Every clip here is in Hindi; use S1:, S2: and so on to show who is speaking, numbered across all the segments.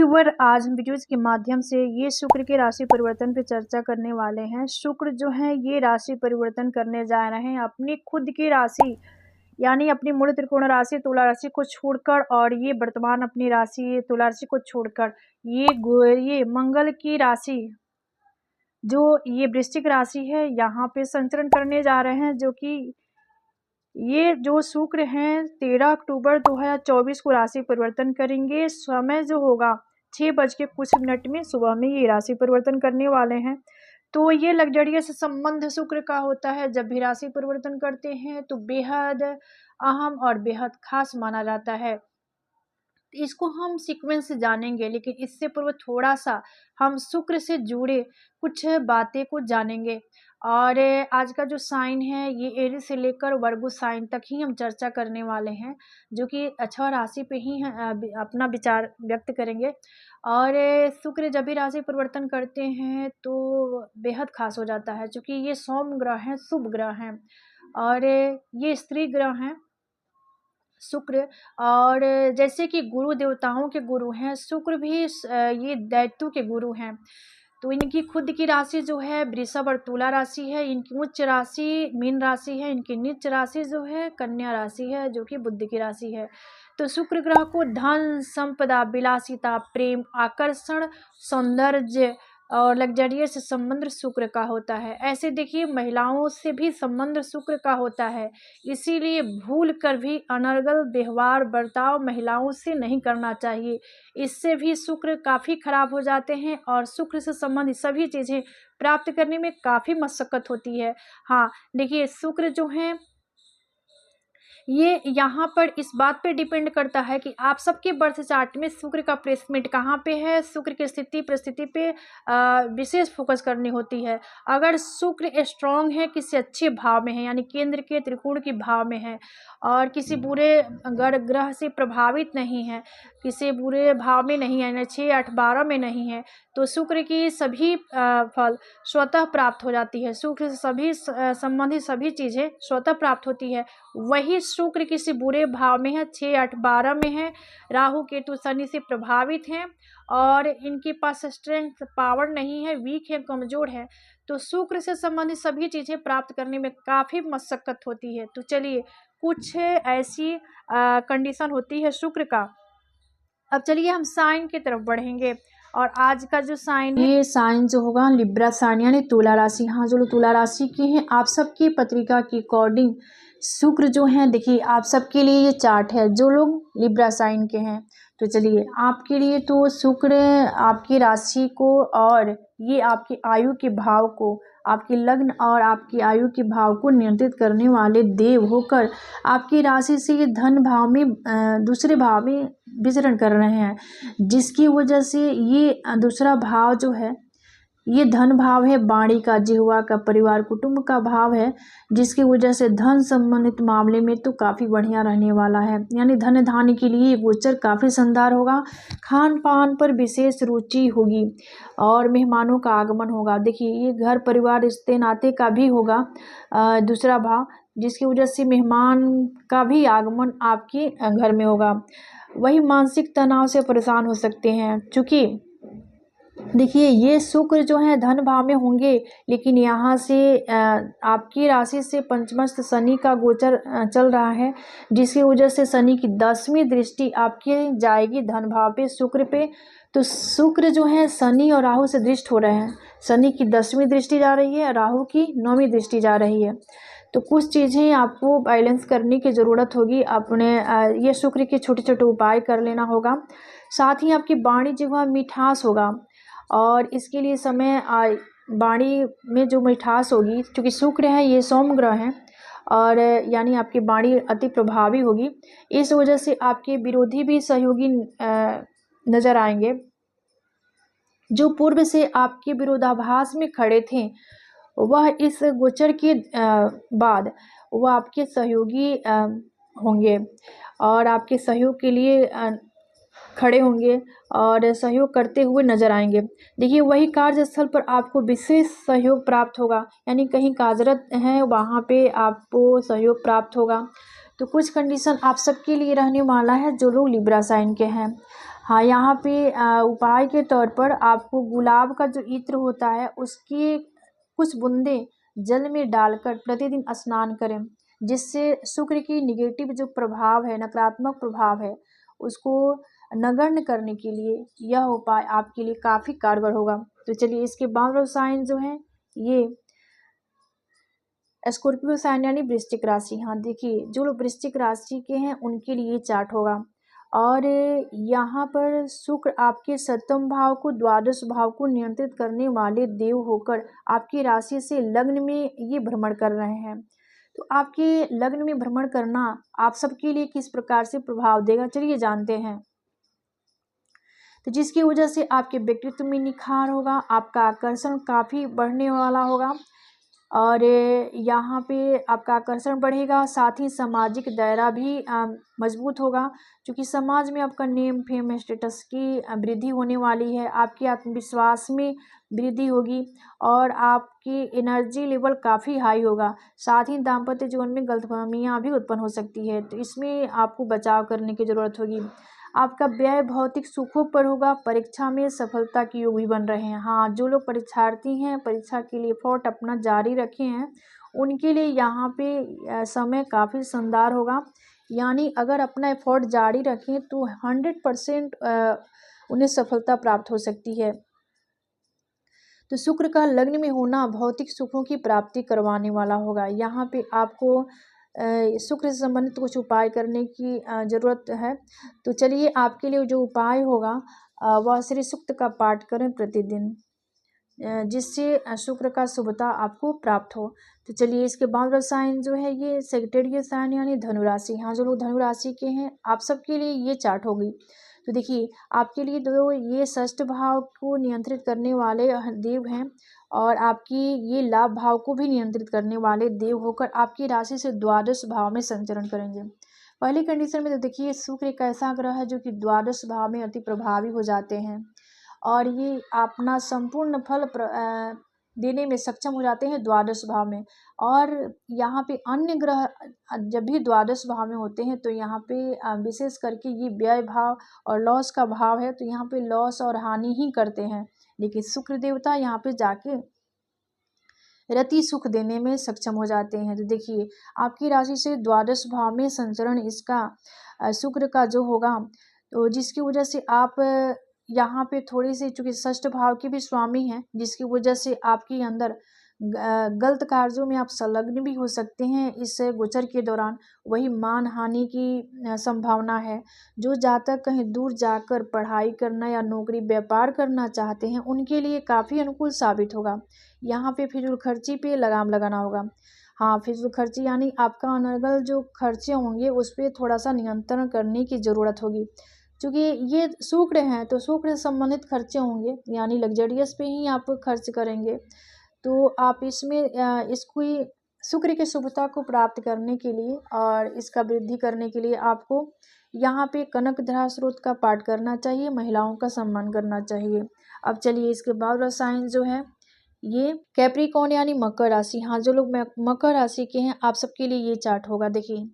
S1: व्यूअर, आज हम वीडियोज़ के माध्यम से ये शुक्र के राशि परिवर्तन पे चर्चा करने वाले हैं। शुक्र जो है ये राशि परिवर्तन करने जा रहे हैं अपनी खुद की राशि, यानी अपनी मूल त्रिकोण राशि तुला राशि को छोड़कर, और ये वर्तमान अपनी राशि तुला राशि को छोड़कर ये मंगल की राशि जो ये वृश्चिक राशि है यहाँ पे संचरण करने जा रहे हैं, जो कि ये जो शुक्र हैं 13 अक्टूबर 2024 को राशि परिवर्तन करेंगे। समय जो होगा 6:00 में सुबह में ये राशि परिवर्तन करने वाले हैं। तो ये लग्जरियस संबंध शुक्र का होता है। जब भी राशि परिवर्तन करते हैं तो बेहद अहम और बेहद खास माना जाता है। इसको हम सीक्वेंस से जानेंगे, लेकिन इससे पूर्व थोड़ा सा हम शुक्र से जुड़े कुछ बातें को जानेंगे। और आज का जो साइन है ये एरी से लेकर वर्गो साइन तक ही हम चर्चा करने वाले हैं, जो कि अच्छा राशि पे ही अपना विचार व्यक्त करेंगे। और शुक्र जब भी राशि परिवर्तन करते हैं तो बेहद खास हो जाता है, क्योंकि ये सौम्य ग्रह हैं, शुभ ग्रह हैं, और ये स्त्री ग्रह हैं शुक्र। और जैसे कि गुरु देवताओं के गुरु हैं, शुक्र भी ये दैत्यों के गुरु हैं। तो इनकी खुद की राशि जो है वृषभ और तुला राशि है, इनकी उच्च राशि मीन राशि है, इनकी नीच राशि जो है कन्या राशि है, जो कि बुध की राशि है। तो शुक्र ग्रह को धन, संपदा, विलासिता, प्रेम, आकर्षण, सौंदर्य और लग्जरियस संबंध शुक्र का होता है। ऐसे देखिए महिलाओं से भी संबंध शुक्र का होता है, इसीलिए भूल कर भी अनर्गल व्यवहार बर्ताव महिलाओं से नहीं करना चाहिए। इससे भी शुक्र काफ़ी खराब हो जाते हैं और शुक्र से संबंधित सभी चीज़ें प्राप्त करने में काफ़ी मशक्क़त होती है। हाँ देखिए, शुक्र जो है ये यहाँ पर इस बात पे डिपेंड करता है कि आप सबके बर्थ चार्ट में शुक्र का प्लेसमेंट कहाँ पे है। शुक्र की स्थिति परिस्थिति पे विशेष फोकस करनी होती है। अगर शुक्र स्ट्रांग है, किसी अच्छे भाव में है, यानी केंद्र के त्रिकोण के भाव में है, और किसी बुरे ग्रह से प्रभावित नहीं है, किसी बुरे भाव में नहीं है, 6, 8, 12 में नहीं है, तो शुक्र की सभी फल स्वतः प्राप्त हो जाती है। शुक्र से सभी संबंधित सभी चीज़ें स्वतः प्राप्त होती है। वही शुक्र किसी बुरे भाव में है, 6, 8, 12 में है, राहु केतु शनि से प्रभावित हैं, और इनके पास स्ट्रेंथ पावर नहीं है, वीक है, कमज़ोर है, तो शुक्र से संबंधित सभी चीज़ें प्राप्त करने में काफ़ी मशक्क़त होती है। तो चलिए, कुछ ऐसी कंडीशन होती है शुक्र का। अब चलिए हम साइन की तरफ बढ़ेंगे, और आज का जो साइन है, ये साइन जो होगा लिब्रा साइन यानी तुला राशि। हाँ, जो लोग तुला राशि के हैं, आप सबकी पत्रिका के अकॉर्डिंग शुक्र जो है, देखिए आप सबके लिए ये चार्ट है जो लोग लिब्रा साइन के हैं। तो चलिए, आपके लिए तो शुक्र आपकी राशि को और ये आपकी आयु के भाव को, आपके लग्न और आपकी आयु के भाव को नियंत्रित करने वाले देव होकर आपकी राशि से ये धन भाव में दूसरे भाव में विचरण कर रहे हैं, जिसकी वजह से ये दूसरा भाव जो है ये धन भाव है, वाणी का, जिह्वा का, परिवार कुटुंब का भाव है, जिसकी वजह से धन संबंधित मामले में तो काफ़ी बढ़िया रहने वाला है। यानी धन धान्य के लिए गोचर काफ़ी शानदार होगा। खान पान पर विशेष रुचि होगी और मेहमानों का आगमन होगा। देखिए, ये घर परिवार रिश्ते नाते का भी होगा दूसरा भाव, जिसकी वजह से मेहमान का भी आगमन आपके घर में होगा। वही मानसिक तनाव से परेशान हो सकते हैं, चूँकि देखिए ये शुक्र जो है धन भाव में होंगे, लेकिन यहाँ से आपकी राशि से पंचमस्थ शनि का गोचर चल रहा है, जिसकी वजह से शनि की 10वीं दृष्टि आपकी जाएगी धन भाव पे, शुक्र पे। तो शुक्र जो है शनि और राहु से दृष्ट हो रहे हैं। शनि की 10वीं दृष्टि जा रही है, राहु की 9वीं दृष्टि जा रही है। तो कुछ चीज़ें आपको बैलेंस करने की ज़रूरत होगी। अपने ये शुक्र के छोटे छोटे उपाय कर लेना होगा। साथ ही आपकी वाणी जिह्वा मिठास होगा, और इसके लिए समय वाणी में जो मिठास होगी, क्योंकि शुक्र है ये सौम्य ग्रह है, और यानी आपकी वाणी अति प्रभावी होगी। इस वजह से आपके विरोधी भी सहयोगी नज़र आएंगे। जो पूर्व से आपके विरोधाभास में खड़े थे, वह इस गोचर के बाद वह आपके सहयोगी होंगे, और आपके सहयोग के लिए खड़े होंगे और सहयोग करते हुए नजर आएंगे। देखिए, वही कार्यस्थल पर आपको विशेष सहयोग प्राप्त होगा, यानी कहीं कार्यरत हैं वहाँ पे आपको सहयोग प्राप्त होगा। तो कुछ कंडीशन आप सबके लिए रहने वाला है जो लोग लिब्रा साइन के हैं। हाँ, यहाँ पे उपाय के तौर पर आपको गुलाब का जो इत्र होता है उसकी कुछ बूंदे जल में डालकर प्रतिदिन स्नान करें, जिससे शुक्र की निगेटिव जो प्रभाव है, नकारात्मक प्रभाव है, उसको नगण्य करने के लिए यह उपाय आपके लिए काफ़ी कारगर होगा। तो चलिए इसके बाद साइन जो है ये स्कॉर्पियो साइन यानी वृश्चिक राशि। हाँ देखिए, जो लोग वृश्चिक राशि के हैं उनके लिए चार्ट होगा। और यहाँ पर शुक्र आपके सप्तम भाव को, द्वादश भाव को नियंत्रित करने वाले देव होकर आपकी राशि से लग्न में ये भ्रमण कर रहे हैं। तो आपके लग्न में भ्रमण करना आप सबके लिए किस प्रकार से प्रभाव देगा, चलिए जानते हैं। तो जिसकी वजह से आपके व्यक्तित्व में निखार होगा, आपका आकर्षण काफ़ी बढ़ने वाला होगा और यहाँ पे आपका आकर्षण बढ़ेगा, साथ ही सामाजिक दायरा भी मजबूत होगा, क्योंकि समाज में आपका नेम फेम स्टेटस की वृद्धि होने वाली है, आपके आत्मविश्वास में वृद्धि होगी और आपकी एनर्जी लेवल काफ़ी हाई होगा। साथ ही दाम्पत्य जीवन में गलतफहमियाँ भी उत्पन्न हो सकती है, तो इसमें आपको बचाव करने की ज़रूरत होगी। आपका व्यय भौतिक सुखों पर होगा, परीक्षा में सफलता के योग भी बन रहे हैं। हाँ, जो लोग परीक्षार्थी हैं, परीक्षा के लिए एफर्ट अपना जारी रखे हैं, उनके लिए यहाँ पे समय काफ़ी शानदार होगा। यानी अगर अपना एफर्ट जारी रखें तो 100% उन्हें सफलता प्राप्त हो सकती है। तो शुक्र का लग्न में होना भौतिक सुखों की प्राप्ति करवाने वाला होगा। यहाँ पे आपको शुक्र से संबंधित कुछ उपाय करने की ज़रूरत है। तो चलिए आपके लिए जो उपाय होगा वह श्री सूक्त का पाठ करें प्रतिदिन, जिससे शुक्र का शुभता आपको प्राप्त हो। तो चलिए इसके बाद वाला साइन जो है ये सेक्रेटरी साइन यानी धनु राशि। हाँ, जो लोग धनु राशि के हैं आप सबके लिए ये चार्ट होगी। तो देखिए आपके लिए जो ये षष्ठ भाव को नियंत्रित करने वाले देव हैं और आपकी ये लाभ भाव को भी नियंत्रित करने वाले देव होकर आपकी राशि से द्वादश भाव में संचरण करेंगे। पहली कंडीशन में तो देखिए शुक्र एक ऐसा ग्रह है जो कि द्वादश भाव में अति प्रभावी हो जाते हैं और ये अपना संपूर्ण फल देने में सक्षम हो जाते हैं द्वादश भाव में। और यहाँ पे अन्य ग्रह जब भी द्वादश भाव में होते हैं तो यहाँ पे विशेष करके ये व्यय भाव और लॉस का भाव है, तो यहाँ पे लॉस और हानि ही करते हैं, लेकिन शुक्र देवता यहाँ पे जाके रति सुख देने में सक्षम हो जाते हैं। तो देखिए आपकी राशि से द्वादश भाव में संचरण इसका शुक्र का जो होगा, तो जिसकी वजह से आप यहाँ पे थोड़ी सी, चूँकि षष्ठ भाव के भी स्वामी हैं, जिसकी वजह से आपके अंदर गलत कार्यों में आप संलग्न भी हो सकते हैं इस गोचर के दौरान। वही मान हानि की संभावना है। जो जातक कहीं दूर जाकर पढ़ाई करना या नौकरी व्यापार करना चाहते हैं उनके लिए काफ़ी अनुकूल साबित होगा। यहाँ पे फिजूल खर्ची पे लगाम लगाना होगा। हाँ, फिजूल खर्ची यानी आपका अनर्गल जो खर्चे होंगे उस पर थोड़ा सा नियंत्रण करने की ज़रूरत होगी, क्योंकि ये शुक्र हैं तो शुक्र से संबंधित खर्चे होंगे, यानी लग्जरियस पे ही आप खर्च करेंगे। तो आप इसमें इसको शुक्र की शुभता को प्राप्त करने के लिए और इसका वृद्धि करने के लिए आपको यहाँ पे कनक धारा स्रोत का पाठ करना चाहिए, महिलाओं का सम्मान करना चाहिए। अब चलिए इसके बाद रसायन जो है ये कैप्रिकॉर्न यानी मकर राशि। हाँ, जो लोग मकर राशि के हैं आप सबके लिए ये चार्ट होगा। देखिए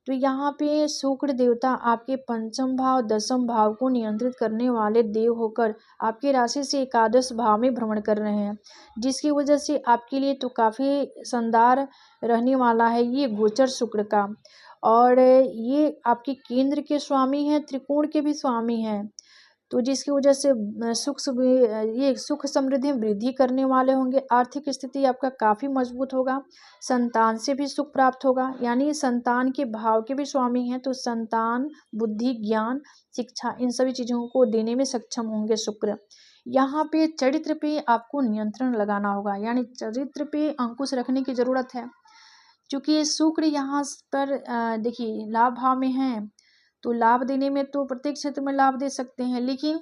S1: तो यहाँ पे शुक्र देवता आपके पंचम भाव दसम भाव को नियंत्रित करने वाले देव होकर आपकी राशि से एकादश भाव में भ्रमण कर रहे हैं, जिसकी वजह से आपके लिए तो काफ़ी शानदार रहने वाला है ये गोचर शुक्र का। और ये आपके केंद्र के स्वामी हैं, त्रिकोण के भी स्वामी हैं, तो जिसकी वजह से ये सुख समृद्धि में वृद्धि करने वाले होंगे। आर्थिक स्थिति आपका काफ़ी मजबूत होगा, संतान से भी सुख प्राप्त होगा, यानी संतान के भाव के भी स्वामी हैं, तो संतान बुद्धि ज्ञान शिक्षा इन सभी चीज़ों को देने में सक्षम होंगे शुक्र। यहाँ पे चरित्र पे आपको नियंत्रण लगाना होगा, यानी चरित्र पे अंकुश रखने की ज़रूरत है, क्योंकि शुक्र यहाँ पर देखिए लाभ भाव में है, तो लाभ देने में तो प्रत्येक क्षेत्र में लाभ दे सकते हैं, लेकिन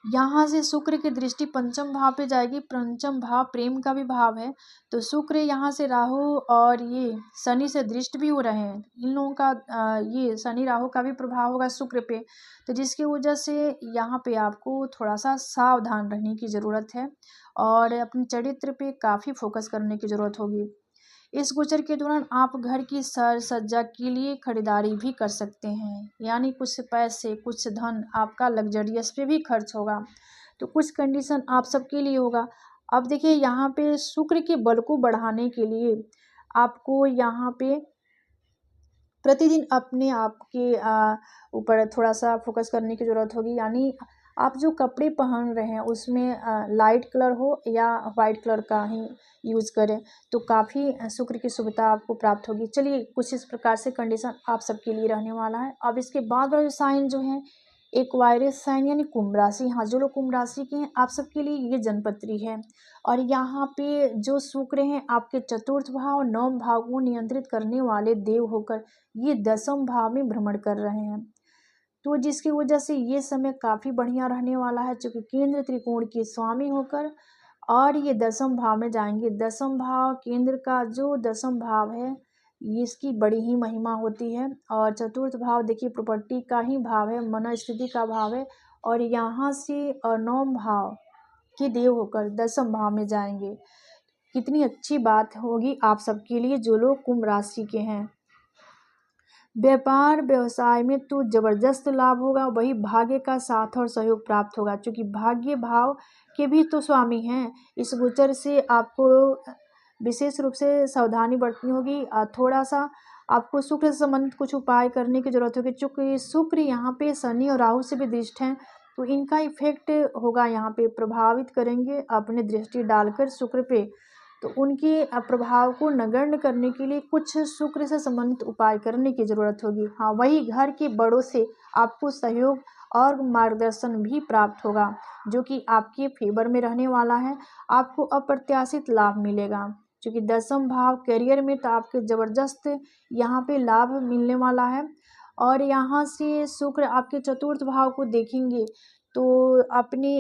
S1: यहाँ से शुक्र की दृष्टि पंचम भाव पे जाएगी। पंचम भाव प्रेम का भी भाव है, तो शुक्र यहाँ से राहु और ये शनि से दृष्ट भी हो रहे हैं। इन लोगों का ये शनि राहु का भी प्रभाव होगा शुक्र पे, तो जिसकी वजह से यहाँ पे आपको थोड़ा सा सावधान रहने की ज़रूरत है और अपने चरित्र पे काफ़ी फोकस करने की ज़रूरत होगी। इस गोचर के दौरान आप घर की साज सज्जा के लिए खरीदारी भी कर सकते हैं, यानी कुछ पैसे, कुछ धन आपका लग्जरियस पे भी खर्च होगा। तो कुछ कंडीशन आप सबके लिए होगा। अब देखिए यहाँ पे शुक्र के बल को बढ़ाने के लिए आपको यहाँ पे प्रतिदिन अपने आप के ऊपर थोड़ा सा फोकस करने की ज़रूरत होगी। यानी आप जो कपड़े पहन रहे हैं उसमें लाइट कलर हो या वाइट कलर का ही यूज़ करें, तो काफ़ी शुक्र की शुभता आपको प्राप्त होगी। चलिए कुछ इस प्रकार से कंडीशन आप सबके लिए रहने वाला है। अब इसके बाद वाले साइन जो हैं, एक्वायरस साइन यानी कुंभ राशि। हाँ, जो लोग कुंभ राशि के हैं आप सबके लिए ये जन्मपत्री है। और यहाँ पे जो शुक्र हैं आपके चतुर्थ भाव और नवम भाव को नियंत्रित करने वाले देव होकर ये दसम भाव में भ्रमण कर रहे हैं, तो जिसकी वजह से ये समय काफ़ी बढ़िया रहने वाला है, क्योंकि केंद्र त्रिकोण के स्वामी होकर और ये दसम भाव में जाएंगे। दसम भाव केंद्र का जो दसम भाव है ये इसकी बड़ी ही महिमा होती है। और चतुर्थ भाव देखिए प्रॉपर्टी का ही भाव है, मनोस्थिति का भाव है। और यहाँ से और नवम भाव के देव होकर दसम भाव में जाएंगे। कितनी अच्छी बात होगी आप सबके लिए जो लोग कुंभ राशि के हैं। व्यापार व्यवसाय में तो जबरदस्त लाभ होगा, वही भाग्य का साथ और सहयोग प्राप्त होगा, क्योंकि भाग्य भाव के भी तो स्वामी हैं। इस गोचर से आपको विशेष रूप से सावधानी बरतनी होगी। थोड़ा सा आपको शुक्र से संबंधित कुछ उपाय करने की जरूरत होगी, चूँकि शुक्र यहाँ पे शनि और राहु से भी दृष्ट हैं, तो इनका इफेक्ट होगा, यहाँ पे प्रभावित करेंगे अपने दृष्टि डालकर शुक्र पे। तो उनके प्रभाव को नगण्य करने के लिए कुछ शुक्र से संबंधित उपाय करने की ज़रूरत होगी। हाँ, वही घर के बड़ों से आपको सहयोग और मार्गदर्शन भी प्राप्त होगा, जो कि आपके फेवर में रहने वाला है। आपको अप्रत्याशित लाभ मिलेगा, क्योंकि दसम भाव करियर में तो आपके ज़बरदस्त यहाँ पे लाभ मिलने वाला है। और यहाँ से शुक्र आपके चतुर्थ भाव को देखेंगे तो अपने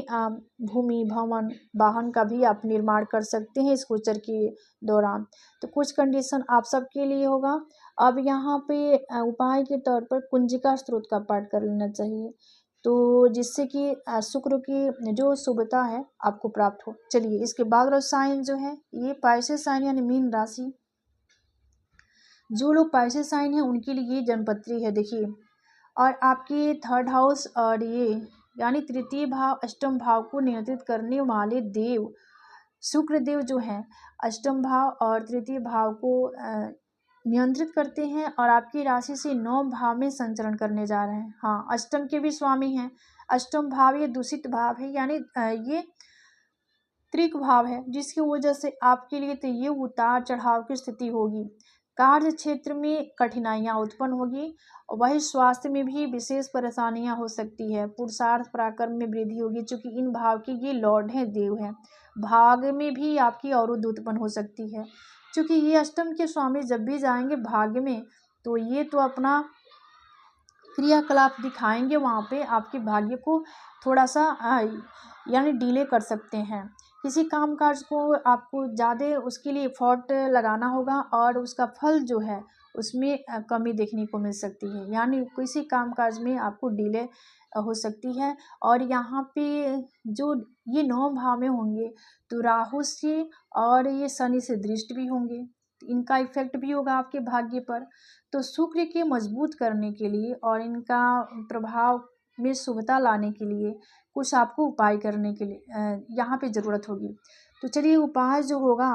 S1: भूमि भवन वाहन का भी आप निर्माण कर सकते हैं इस गोचर के दौरान। तो कुछ कंडीशन आप सबके लिए होगा। अब यहाँ पे उपाय के तौर पर कुंजिका स्त्रोत का पाठ कर लेना चाहिए, तो जिससे कि शुक्र की जो शुभता है आपको प्राप्त हो। चलिए इसके बाद साइन जो है ये पाइसेस साइन यानी मीन राशि। जो लोग पाइसेस साइन है उनके लिए ये जन्मपत्री है देखिए। और आपके थर्ड हाउस और ये यानी तृतीय भाव अष्टम भाव को नियंत्रित करने वाले देव शुक्र देव जो हैं अष्टम भाव और तृतीय भाव को नियंत्रित करते हैं और आपकी राशि से 9 भाव में संचरण करने जा रहे हैं। हाँ, अष्टम के भी स्वामी हैं। अष्टम भाव ये दूषित भाव है, यानी ये त्रिक भाव है, जिसकी वजह से आपके लिए तो ये उतार चढ़ाव की स्थिति होगी। कार्य क्षेत्र में कठिनाइयाँ उत्पन्न होगी, वही स्वास्थ्य में भी विशेष परेशानियाँ हो सकती है। पुरुषार्थ पराक्रम में वृद्धि होगी, क्योंकि इन भाव के ये लॉर्ड हैं, देव हैं। भाग्य में भी आपकी अवरुद्ध उत्पन्न हो सकती है, क्योंकि ये अष्टम के स्वामी जब भी जाएंगे भाग्य में तो ये तो अपना क्रियाकलाप दिखाएंगे, वहाँ पे आपके भाग्य को थोड़ा सा यानी डिले कर सकते हैं। किसी काम काज को आपको ज़्यादा उसके लिए एफर्ट लगाना होगा और उसका फल जो है उसमें कमी देखने को मिल सकती है, यानी किसी काम काज में आपको डिले हो सकती है। और यहाँ पे जो ये 9 भाव में होंगे तो राहु से और ये शनि से दृष्ट भी होंगे, इनका इफेक्ट भी होगा आपके भाग्य पर। तो शुक्र के मजबूत करने के लिए और इनका प्रभाव में शुभता लाने के लिए कुछ आपको उपाय करने के लिए यहाँ पे ज़रूरत होगी। तो चलिए उपाय जो होगा,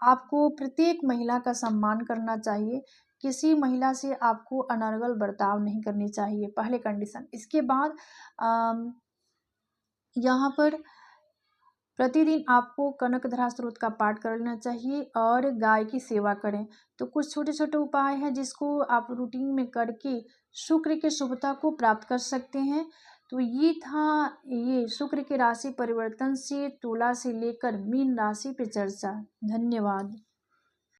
S1: आपको प्रत्येक महिला का सम्मान करना चाहिए, किसी महिला से आपको अनर्गल बर्ताव नहीं करनी चाहिए, पहले कंडीशन। इसके बाद यहाँ पर प्रतिदिन आपको कनकधरा स्त्रोत का पाठ कर लेना चाहिए और गाय की सेवा करें। तो कुछ छोटे छोटे उपाय हैं जिसको आप रूटीन में करके शुक्र के शुभता को प्राप्त कर सकते हैं। तो ये था ये शुक्र के राशि परिवर्तन से तुला से लेकर मीन राशि पे चर्चा। धन्यवाद।